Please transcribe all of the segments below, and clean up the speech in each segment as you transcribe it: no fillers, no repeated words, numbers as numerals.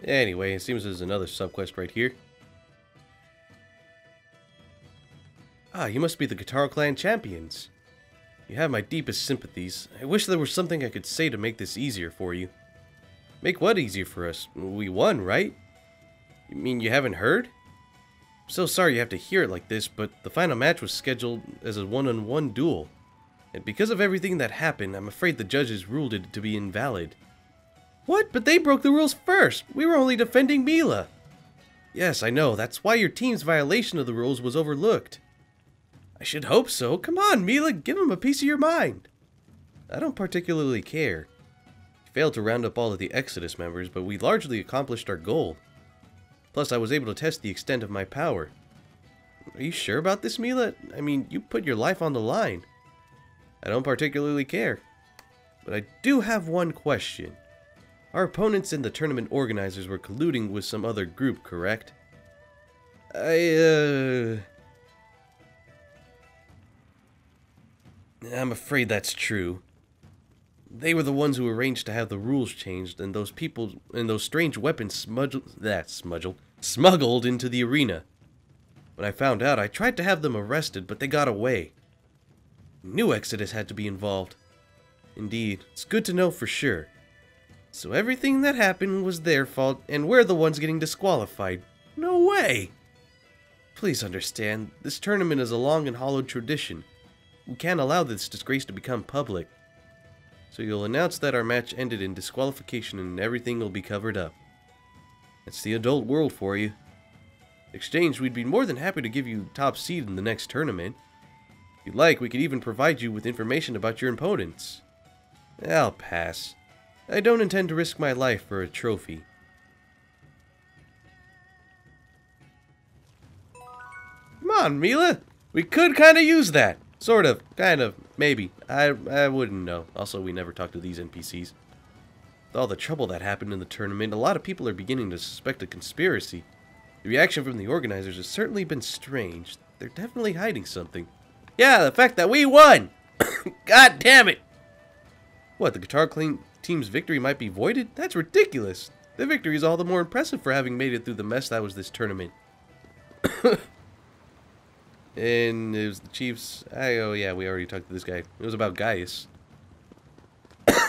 Anyway, it seems there's another subquest right here. Ah, you must be the Guitar Clan champions. You have my deepest sympathies. I wish there was something I could say to make this easier for you. Make what easier for us? We won, right? You mean you haven't heard? I'm so sorry you have to hear it like this, but the final match was scheduled as a one-on-one duel. And because of everything that happened, I'm afraid the judges ruled it to be invalid. What? But they broke the rules first! We were only defending Mila! Yes, I know. That's why your team's violation of the rules was overlooked. I should hope so. Come on, Mila, give him a piece of your mind. I don't particularly care. We failed to round up all of the Exodus members, but we largely accomplished our goal. Plus, I was able to test the extent of my power. Are you sure about this, Mila? I mean, you put your life on the line. I don't particularly care. But I do have one question. Our opponents and the tournament organizers were colluding with some other group, correct? I'm afraid that's true. They were the ones who arranged to have the rules changed, and those people and those strange weapons smuggled into the arena. When I found out, I tried to have them arrested, but they got away. New Exodus had to be involved. Indeed, it's good to know for sure. So everything that happened was their fault, and we're the ones getting disqualified. No way! Please understand, this tournament is a long and hollowed tradition. We can't allow this disgrace to become public. So you'll announce that our match ended in disqualification and everything will be covered up. It's the adult world for you. In exchange, we'd be more than happy to give you top seed in the next tournament. If you'd like, we could even provide you with information about your opponents. I'll pass. I don't intend to risk my life for a trophy. Come on, Mila! We could kinda use that! Sort of, kind of, maybe. I wouldn't know. Also, we never talked to these NPCs. With all the trouble that happened in the tournament, a lot of people are beginning to suspect a conspiracy. The reaction from the organizers has certainly been strange. They're definitely hiding something. Yeah, the fact that we won! God damn it! What, the Guitar Clan team's victory might be voided? That's ridiculous! The victory is all the more impressive for having made it through the mess that was this tournament. And it was the Chiefs. Oh yeah, we already talked to this guy. It was about Gaius.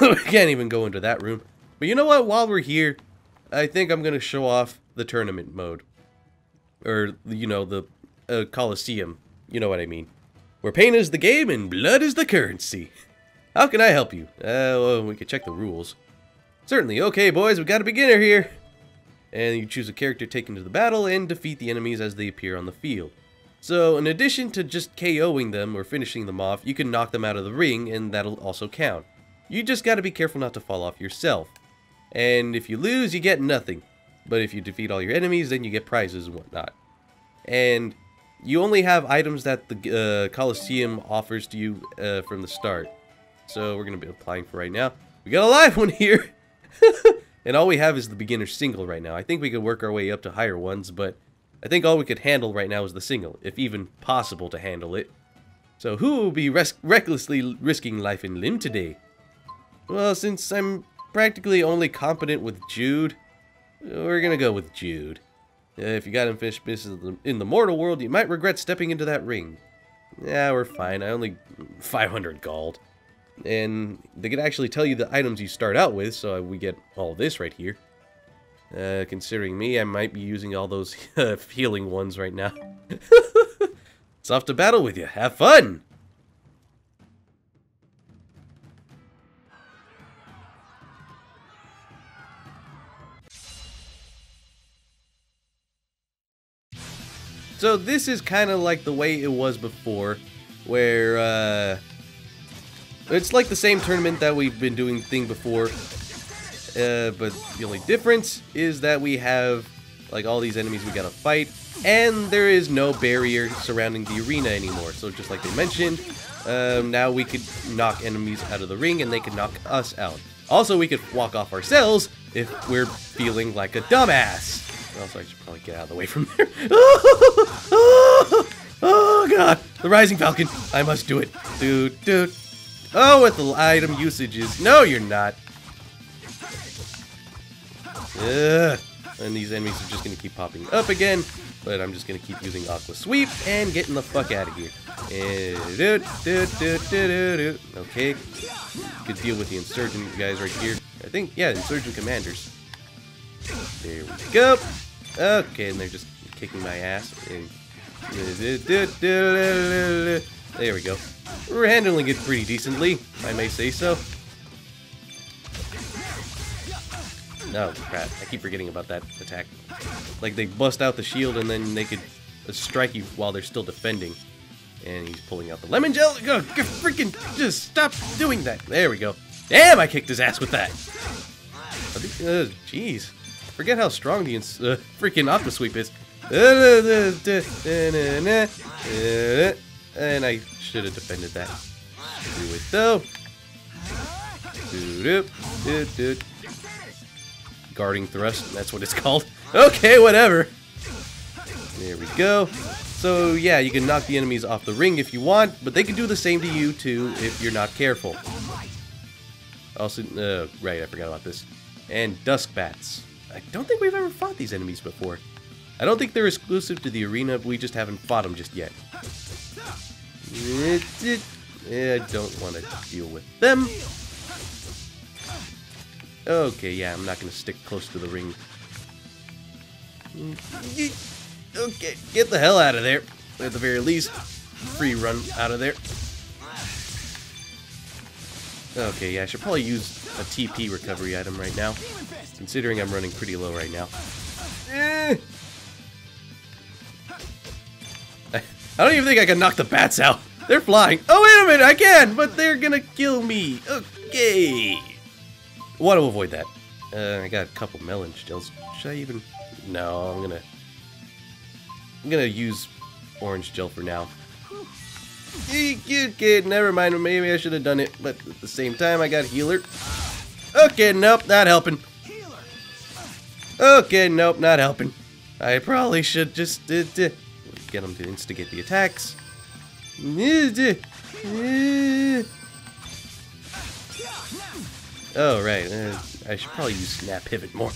We can't even go into that room. But you know what? While we're here, I think I'm going to show off the tournament mode. Or, you know, the coliseum. You know what I mean. Where pain is the game and blood is the currency. How can I help you? Well, we could check the rules. Certainly. Okay, boys, we got a beginner here. And you choose a character taken to the battle and defeat the enemies as they appear on the field. So, in addition to just KOing them or finishing them off, you can knock them out of the ring, and that'll also count. You just gotta be careful not to fall off yourself. And if you lose, you get nothing. But if you defeat all your enemies, then you get prizes and whatnot. And you only have items that the Coliseum offers to you from the start. So, we're gonna be applying for right now. We got a live one here! And all we have is the beginner single right now. I think we could work our way up to higher ones, but I think all we could handle right now is the single, if even possible to handle it. So who will be recklessly risking life and limb today? Well, since I'm practically only competent with Jude, we're gonna go with Jude. If you got unfinished business in the mortal world, you might regret stepping into that ring. Yeah, we're fine. I only 500 gold. And they could actually tell you the items you start out with, so we get all this right here. Considering me, I might be using all those healing ones right now. It's off to battle with you. Have fun! So this is kind of like the way it was before, where, it's like the same tournament that we've been doing thing before. But the only difference is that we have, like, all these enemies we gotta fight, and there is no barrier surrounding the arena anymore. So just like they mentioned, now we could knock enemies out of the ring, and they could knock us out. Also, we could walk off ourselves if we're feeling like a dumbass. Also, I should probably get out of the way from there. Oh god, the Rising Falcon. I must do it. Dude. Oh, with the item usages. No, you're not. Ugh. And these enemies are just going to keep popping up again. But I'm just going to keep using Aqua Sweep and getting the fuck out of here. And okay. Good deal with the Insurgent guys right here. I think, yeah, Insurgent Commanders. There we go. Okay, and they're just kicking my ass. And there we go. We're handling it pretty decently, if I may say so. Oh, crap. I keep forgetting about that attack. Like, they bust out the shield, and then they could strike you while they're still defending. And he's pulling out the lemon gel. Go, freaking, just stop doing that. There we go. Damn, I kicked his ass with that. Jeez. Forget how strong the freaking Aqua Sweep is. And I should have defended that. Do it, though. Guarding thrust, that's what it's called. Okay, whatever. There we go. So yeah, you can knock the enemies off the ring if you want, but they can do the same to you too if you're not careful. Also, right, I forgot about this. And Dusk Bats. I don't think we've ever fought these enemies before. I don't think they're exclusive to the arena, but we just haven't fought them just yet. I don't want to deal with them. Okay, yeah, I'm not going to stick close to the ring. Okay, get the hell out of there. At the very least, free run out of there. Okay, yeah, I should probably use a TP recovery item right now, considering I'm running pretty low right now. I don't even think I can knock the bats out. They're flying. Oh, wait a minute, I can, but they're gonna kill me. Okay. Want to avoid that. I got a couple melon gels. Should I even? No, I'm gonna use orange gel for now. Good, never mind. Maybe I should have done it, but at the same time, I got healer. Okay, nope, not helping. Okay, nope, not helping. I probably should just get them to instigate the attacks. Oh, right. I should probably use Snap Pivot more.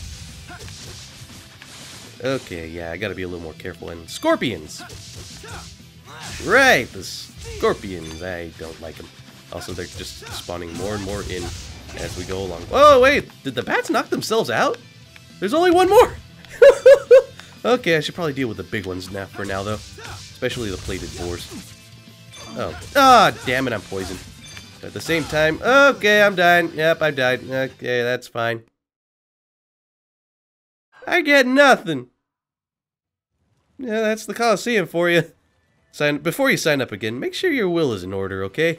Okay, yeah, I gotta be a little more careful. And Scorpions! Right, the Scorpions. I don't like them. Also, they're just spawning more and more in as we go along. Oh, wait! Did the bats knock themselves out? There's only one more! Okay, I should probably deal with the big ones now for now, though. Especially the plated boars. Oh. Ah, damn it, I'm poisoned. At the same time, okay, I'm dying. Yep, I died. Okay, that's fine. I get nothing. Yeah, that's the Coliseum for you. Before you sign up again, make sure your will is in order, okay?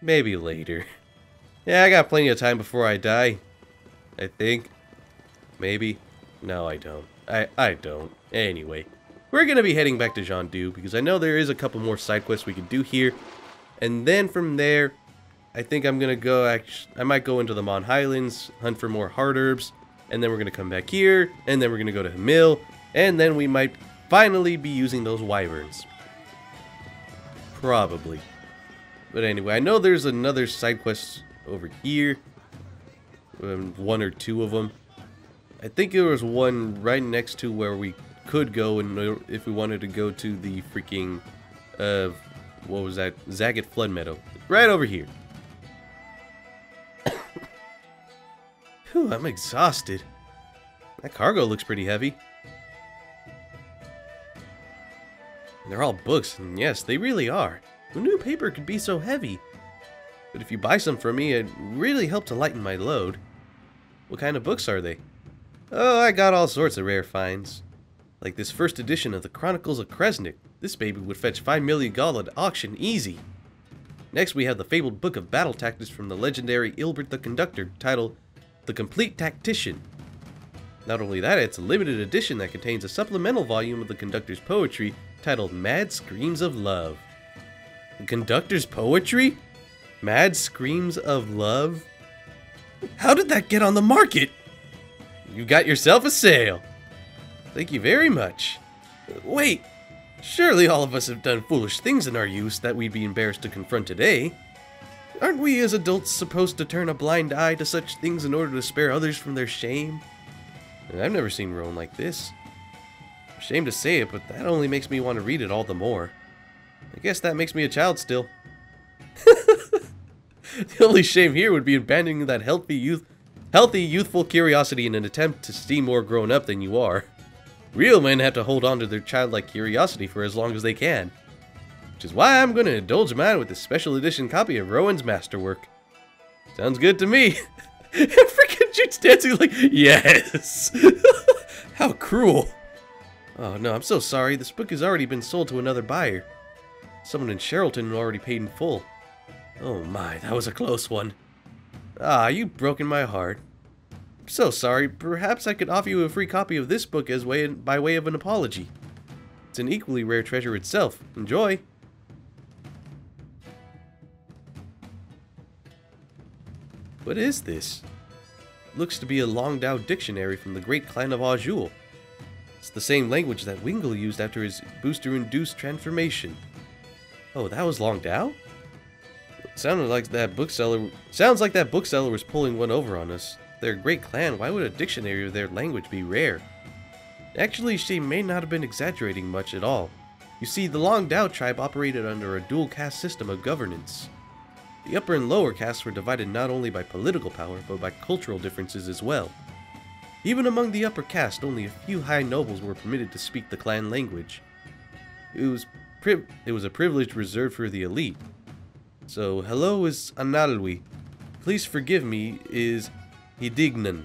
Maybe later. Yeah, I got plenty of time before I die. I think. Maybe. No, I don't. I don't. Anyway, we're gonna be heading back to Jude because I know there is a couple more side quests we can do here. And then from there, I think I'm gonna go, I might go into the Mon Highlands, hunt for more hard herbs, and then we're gonna come back here, and then we're gonna go to Hamil, and then we might finally be using those wyverns. Probably. But anyway, I know there's another side quest over here. One or two of them. I think there was one right next to where we could go, and if we wanted to go to the freaking, what was that? Zagat Flood Meadow. Right over here. Whew, I'm exhausted. That cargo looks pretty heavy. They're all books, and yes, they really are. Who knew paper could be so heavy? But if you buy some from me, it'd really help to lighten my load. What kind of books are they? Oh, I got all sorts of rare finds. Like this first edition of the Chronicles of Kresnik. This baby would fetch 5 million gold at auction easy. Next we have the fabled book of battle tactics from the legendary Ilbert the Conductor, titled The Complete Tactician. Not only that, it's a limited edition that contains a supplemental volume of the Conductor's poetry, titled Mad Screams of Love. The Conductor's poetry? Mad Screams of Love? How did that get on the market? You got yourself a sale. Thank you very much. Wait, surely all of us have done foolish things in our youth that we'd be embarrassed to confront today. Aren't we as adults supposed to turn a blind eye to such things in order to spare others from their shame? I've never seen Rowan like this. Shame to say it, but that only makes me want to read it all the more. I guess that makes me a child still. The only shame here would be abandoning that healthy, youthful curiosity in an attempt to seem more grown up than you are. Real men have to hold on to their childlike curiosity for as long as they can. Which is why I'm going to indulge mine with a special edition copy of Rowan's masterwork. Sounds good to me. Freaking Jude's dancing like, yes! How cruel. Oh no, I'm so sorry. This book has already been sold to another buyer. Someone in Sherrilton already paid in full. Oh my, that was a close one. Ah, you've broken my heart. I'm so sorry. Perhaps I could offer you a free copy of this book as by way of an apology. It's an equally rare treasure itself. Enjoy. What is this? Looks to be a Longdao dictionary from the great clan of Azul. It's the same language that Wingle used after his booster-induced transformation. Oh, that was Longdao? Sounds like that bookseller was pulling one over on us. They're a great clan. Why would a dictionary of their language be rare? Actually, she may not have been exaggerating much at all. You see, the Longdao tribe operated under a dual caste system of governance. The upper and lower castes were divided not only by political power, but by cultural differences as well. Even among the upper caste, only a few high nobles were permitted to speak the clan language. It was a privilege reserved for the elite. So, hello is Analwi. Please forgive me is Hidignan.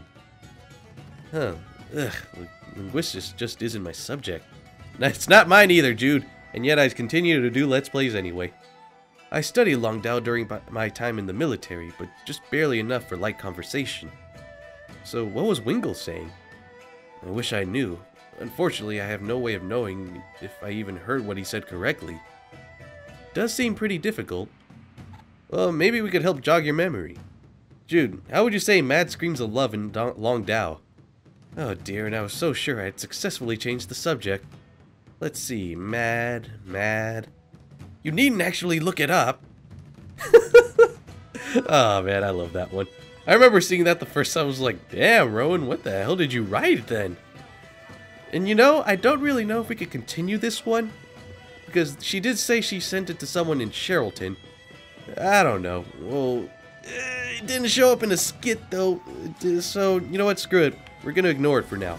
Huh. Ugh. Linguistics just isn't my subject. It's not mine either, Jude. And yet I continue to do Let's Plays anyway. I studied Longdao during my time in the military, but just barely enough for light conversation. So, what was Wingle saying? I wish I knew. Unfortunately, I have no way of knowing if I even heard what he said correctly. Does seem pretty difficult. Well, maybe we could help jog your memory. Jude, how would you say mad screams of love in Longdao? Oh dear, and I was so sure I had successfully changed the subject. Let's see, mad. You needn't actually look it up. Oh man, I love that one. I remember seeing that the first time. I was like, damn, Rowan, what the hell did you write then? And you know, I don't really know if we could continue this one, because she did say she sent it to someone in Sherrilton. I don't know. Well, it didn't show up in a skit though, so you know what, screw it. We're gonna ignore it for now.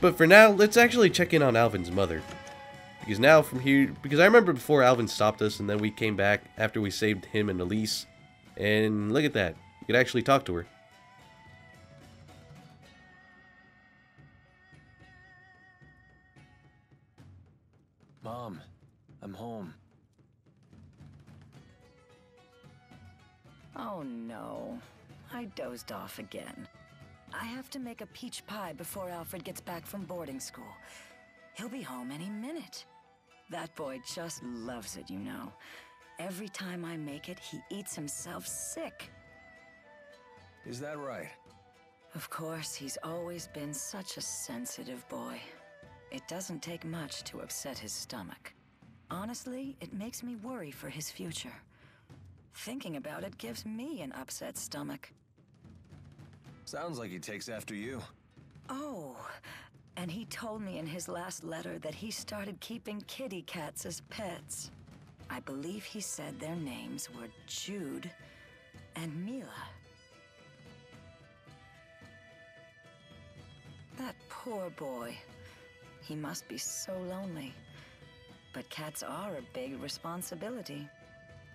But for now, let's actually check in on Alvin's mother. Because now from here, because I remember before Alvin stopped us and then we came back after we saved him and Elise. And look at that. You could actually talk to her. Mom, I'm home. Oh no, I dozed off again. I have to make a peach pie before Alfred gets back from boarding school. He'll be home any minute. That boy just loves it, you know. Every time I make it, he eats himself sick. Is that right? Of course, he's always been such a sensitive boy. It doesn't take much to upset his stomach. Honestly, it makes me worry for his future. Thinking about it gives me an upset stomach. Sounds like he takes after you. Oh, and he told me in his last letter that he started keeping kitty cats as pets. I believe he said their names were Jude and Mila. That poor boy. He must be so lonely. But cats are a big responsibility.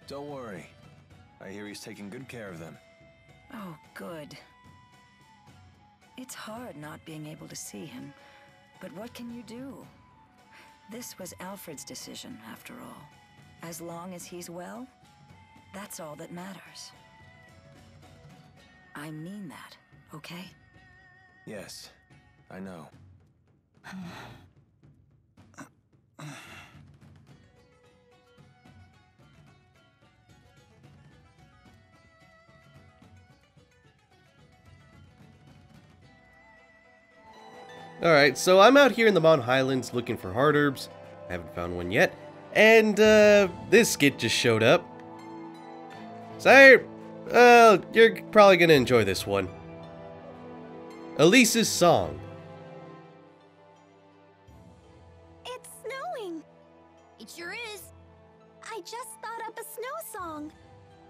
Don't worry. I hear he's taking good care of them. Oh, good. It's hard not being able to see him, but what can you do? This was Alfred's decision, after all. As long as he's well, that's all that matters. I mean that, okay? Yes, I know. Alright, so I'm out here in the Mount Highlands looking for hard herbs. I haven't found one yet. And, this skit just showed up. Sire, you're probably gonna enjoy this one. Elise's song. It's snowing. It sure is. I just thought up a snow song.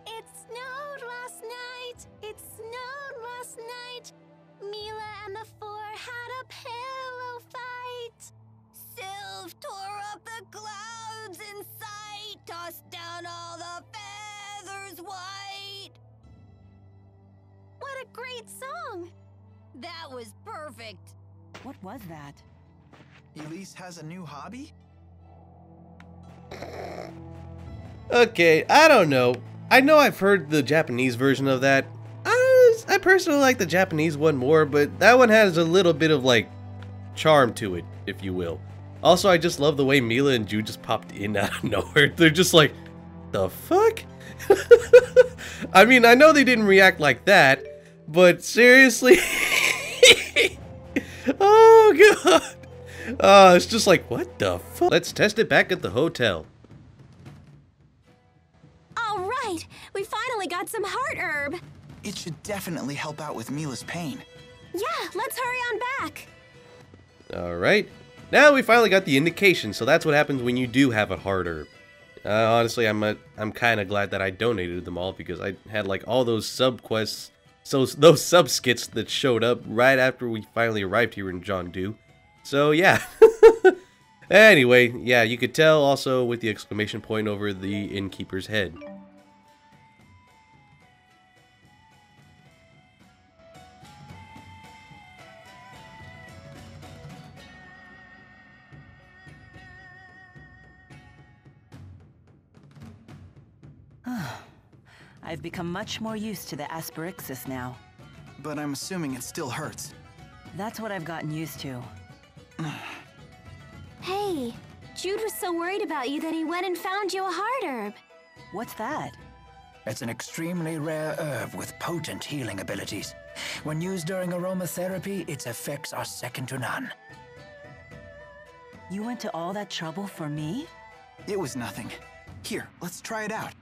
It snowed last night. It snowed last night. Mila and the four had a pillow fight. Sylph tore up the clouds in sight, tossed down all the feathers white. What a great song! That was perfect. What was that? Elise has a new hobby? Okay, I don't know. I know I've heard the Japanese version of that. I personally like the Japanese one more, but that one has a little bit of, like, charm to it, if you will. Also, I just love the way Mila and Jude just popped in out of nowhere. They're just like, the fuck? I mean, I know they didn't react like that, but seriously? Oh, God. It's just like, what the fuck? Let's test it back at the hotel. All right, we finally got some heart herb. It should definitely help out with Mila's pain. Yeah, let's hurry on back. Alright. Now we finally got the indication, so that's what happens when you do have a heart herb. Honestly, I'm kind of glad that I donated them all, because I had like all those sub-quests, so those sub-skits that showed up right after we finally arrived here in Jondu. So yeah. Anyway, yeah, you could tell also with the exclamation point over the innkeeper's head. I've become much more used to the asperixis now. But I'm assuming it still hurts. That's what I've gotten used to. Hey, Jude was so worried about you that he went and found you a heart herb. What's that? It's an extremely rare herb with potent healing abilities. When used during aromatherapy, its effects are second to none. You went to all that trouble for me? It was nothing. Here, let's try it out.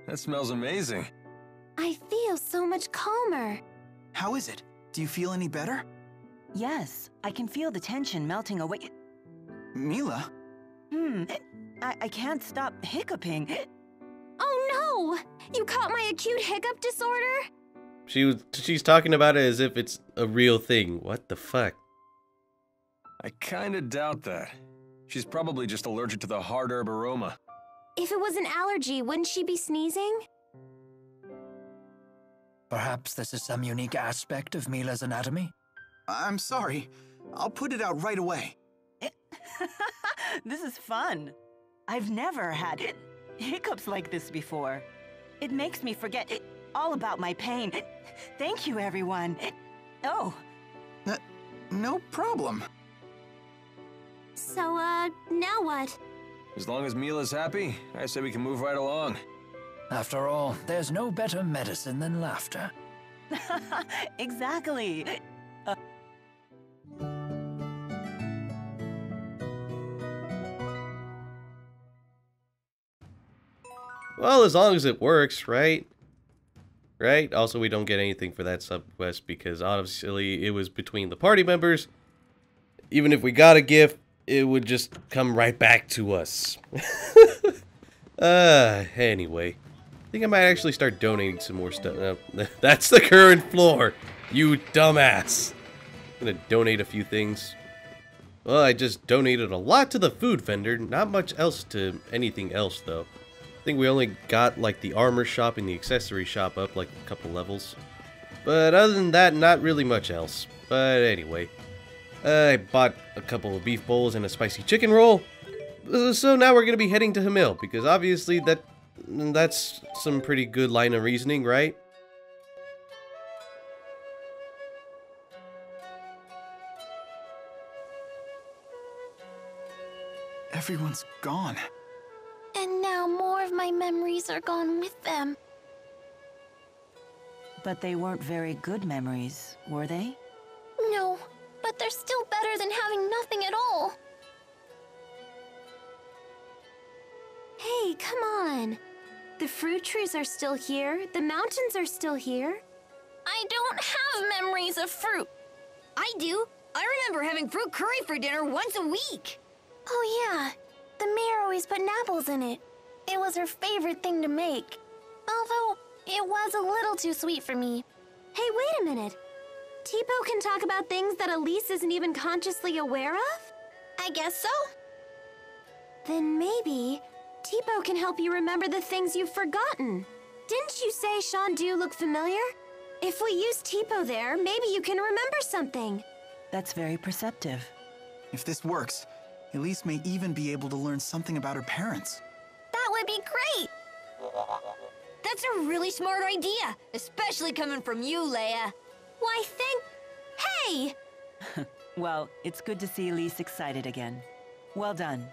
That smells amazing. I feel so much calmer. How is it? Do you feel any better? Yes, I can feel the tension melting away. Mila? I can't stop hiccuping. Oh no! You caught my acute hiccup disorder? She's talking about it as if it's a real thing. What the fuck? I kinda doubt that. She's probably just allergic to the hard herb aroma. If it was an allergy, wouldn't she be sneezing? Perhaps this is some unique aspect of Mila's anatomy? I'm sorry. I'll put it out right away. This is fun. I've never had hiccups like this before. It makes me forget all about my pain. Thank you, everyone. Oh. No problem. So, now what? As long as Mila's happy, I say we can move right along. After all, there's no better medicine than laughter. Exactly. Well, as long as it works, right? Right? Also, we don't get anything for that sub-quest because obviously it was between the party members. Even if we got a gift, it would just come right back to us. Anyway. I think I might actually start donating some more stuff. That's the current floor, you dumbass. I'm gonna donate a few things. Well, I just donated a lot to the food vendor. Not much else to anything else, though. I think we only got, like, the armor shop and the accessory shop up, like, a couple levels. But other than that, not really much else. But anyway. I bought a couple of beef bowls and a spicy chicken roll. So now we're going to be heading to Hamil, because obviously that's some pretty good line of reasoning, right? Everyone's gone. And now more of my memories are gone with them. But they weren't very good memories, were they? No, but they're still better than having nothing at all. Hey, come on. The fruit trees are still here. The mountains are still here. I don't have memories of fruit. I do. I remember having fruit curry for dinner once a week. Oh yeah, the mayor always put apples in it. It was her favorite thing to make. Although, it was a little too sweet for me. Hey, wait a minute. Tipo can talk about things that Elise isn't even consciously aware of? I guess so. Then maybe Tipo can help you remember the things you've forgotten. Didn't you say Shandu looked familiar? If we use Tipo there, maybe you can remember something. That's very perceptive. If this works, Elise may even be able to learn something about her parents. That would be great. That's a really smart idea, especially coming from you, Leia. Why, Hey! Well, it's good to see Elise excited again. Well done.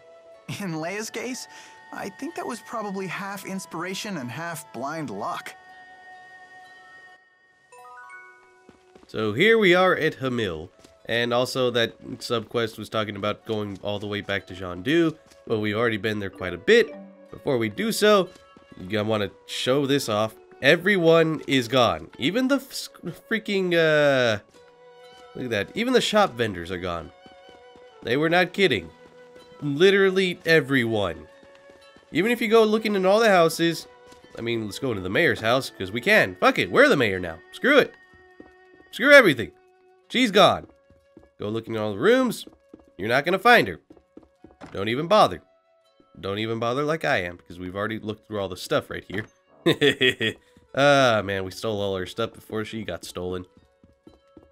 In Leia's case, I think that was probably half inspiration and half blind luck. So here we are at Hamil, and also that subquest was talking about going all the way back to Shandu, but we've already been there quite a bit. Before we do so, I want to show this off. Everyone is gone. Even the freaking, look at that. Even the shop vendors are gone. They were not kidding. Literally everyone. Even if you go looking in all the houses, I mean, let's go into the mayor's house, because we can. Fuck it, we're the mayor now. Screw it. Screw everything. She's gone. Go looking in all the rooms. You're not going to find her. Don't even bother. Don't even bother like I am, because we've already looked through all the stuff right here. Ah, man, we stole all her stuff before she got stolen.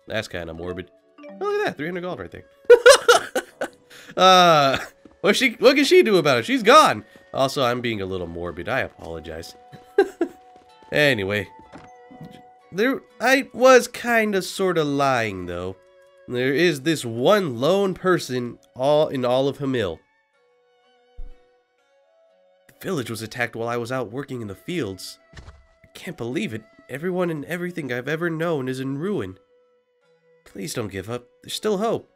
That's kind of morbid. Oh, look at that, 300 gold right there. What can she do about it? She's gone. Also, I'm being a little morbid. I apologize. Anyway. I was kinda sorta lying though. There is this one lone person in all of Hamil. The village was attacked while I was out working in the fields. I can't believe it. Everyone and everything I've ever known is in ruin. Please don't give up. There's still hope.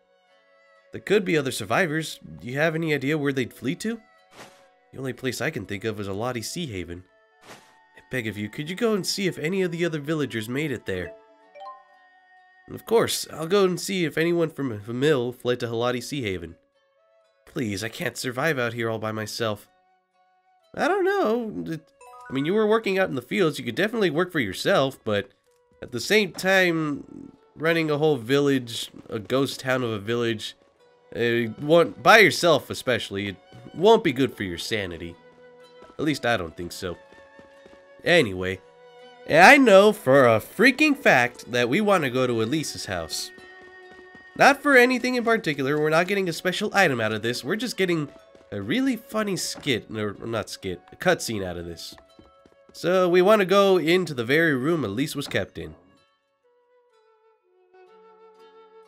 There could be other survivors. Do you have any idea where they'd flee to? The only place I can think of is a Lottie Sea Haven. I beg of you, could you go and see if any of the other villagers made it there? And of course, I'll go and see if anyone from Hamil fled to Halati Sea Haven. Please, I can't survive out here all by myself. I don't know. I mean, you were working out in the fields, you could definitely work for yourself, but at the same time, running a whole village, a ghost town of a village, by yourself especially, it won't be good for your sanity. At least I don't think so. Anyway, I know for a freaking fact that we want to go to Elise's house. Not for anything in particular, we're not getting a special item out of this, we're just getting a really funny skit, or not skit, a cutscene out of this. So we want to go into the very room Elise was kept in.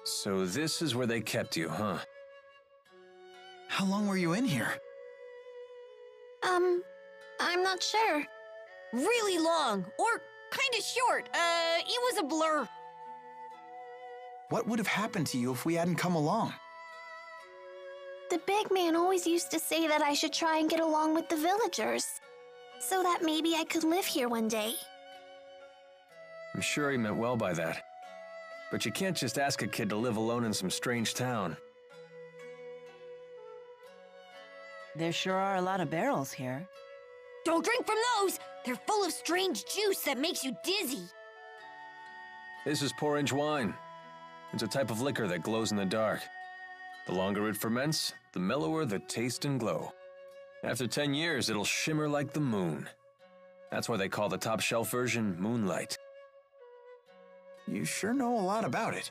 So this is where they kept you, huh? How long were you in here? I'm not sure. Really long, or kinda short. It was a blur. What would have happened to you if we hadn't come along? The big man always used to say that I should try and get along with the villagers, so that maybe I could live here one day. I'm sure he meant well by that. But you can't just ask a kid to live alone in some strange town. There sure are a lot of barrels here. Don't drink from those! They're full of strange juice that makes you dizzy. This is porridge wine. It's a type of liquor that glows in the dark. The longer it ferments, the mellower the taste and glow. After 10 years, it'll shimmer like the moon. That's why they call the top shelf version Moonlight. You sure know a lot about it.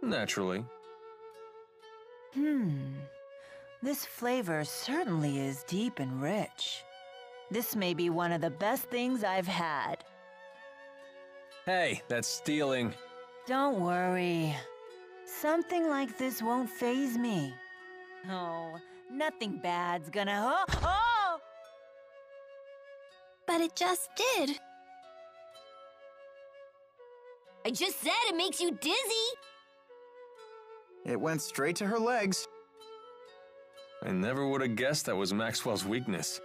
Naturally. This flavor certainly is deep and rich. This may be one of the best things I've had. Hey, that's stealing. Don't worry. Something like this won't faze me. Oh, nothing bad's gonna... Oh! But it just did. I just said it makes you dizzy. It went straight to her legs. I never would have guessed that was Maxwell's weakness.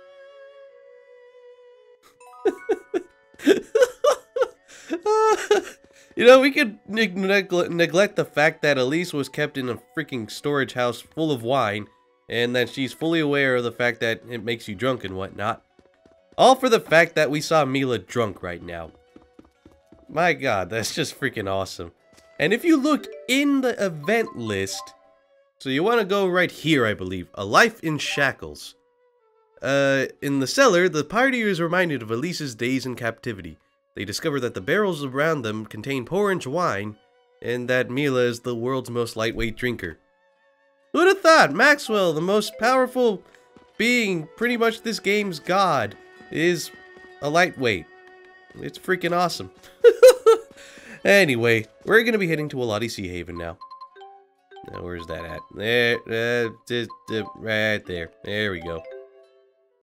You know, we could neglect the fact that Elise was kept in a freaking storage house full of wine, and that she's fully aware of the fact that it makes you drunk and whatnot. All for the fact that we saw Mila drunk right now. My god, that's just freaking awesome. And if you look in the event list, so you want to go right here, I believe. A Life in Shackles. In the cellar, the party is reminded of Elise's days in captivity. They discover that the barrels around them contain porridge wine, and that Mila is the world's most lightweight drinker. Who'd have thought Maxwell, the most powerful being, pretty much this game's god, is a lightweight? It's freaking awesome. Anyway, we're gonna be heading to Elise Sea Haven now. Now, where's that at? There, right there. There we go.